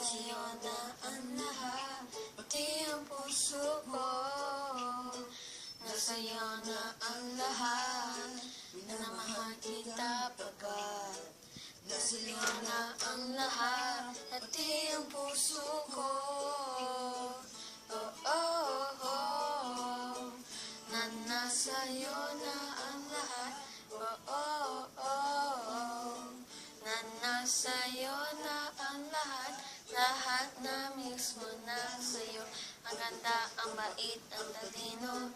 sa'yo na ang lahat, pati ang puso ko. Nasa'yo na ang lahat, minamahal kita pagkat nasa'yo na ang lahat, pati ang puso ko. Oh, oh, oh, na nasa'yo na ang lahat. Oh, oh, oh, na nasa'yo na ang lahat. Lahat na mismo na sa'yo. Ang ganda, ang bait, ang talino,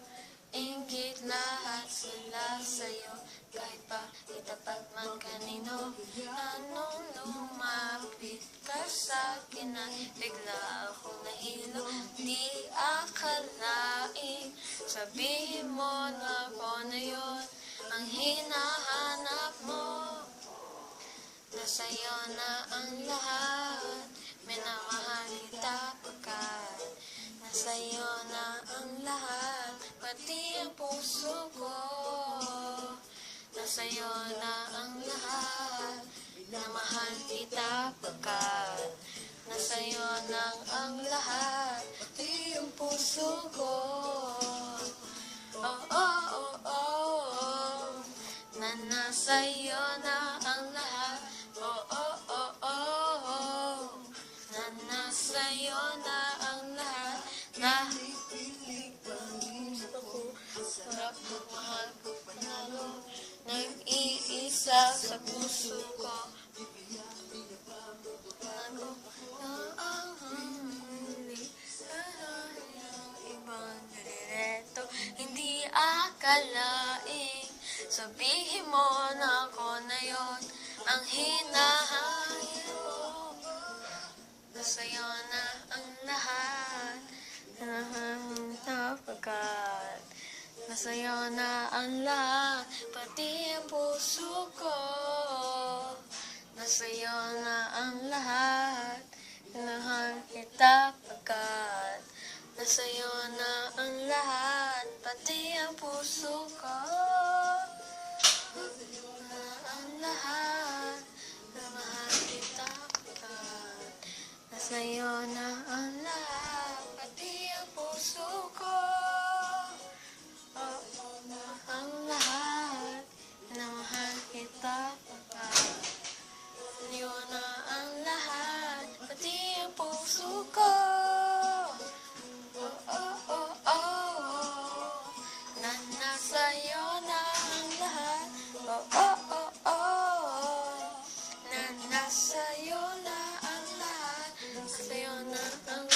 inggit, lahat sila sa'yo. Kahit pa itapat man kanino, anong lumapit ka sa'kin na bigla akong nahilo. Di akalain, sabihin mo na ako na yun ang hinahanap mo. Nasa'yo na ang lahat, minamahal kita pagkat nasa'yo na ang lahat, pati ang puso ko. Nasa'yo na ang lahat, minamahal kita pagkat nasa'yo na ang lahat, pati ang puso ko. Oh, oh, oh, oh, na nasa'yo na ang lahat. Oh, oh, oh, oh, na nasa'yo na ang lahat. Nahihilig pangin ako, sarap magmahal ko panalo, nag-iisa sa puso ko. Ako na ang huli, ang ibang direto, hindi akalain, sabihin mo na ako na yon ang hinahanap mo. Nasa'yo na ang lahat, pagkat nasa'yo na ang lahat, pati ang puso ko. Nasa'yo na ang lahat, minahal kita pagkat nasa'yo na ang lahat, pati ang puso ko. Nasa'yo na ang lahat, minahal kita pagkat nasa'yo na ang lahat, pati ang puso ko. Oo na ang lahat, minamahal kita pagkat nasa'yo na ang lahat, pati ang puso ko. Oh, oh, oh, oh, na nasa'yo na ang lahat. Oh, oh, oh, oh, na nasa'yo na ang lahat. Nasa'yo na ang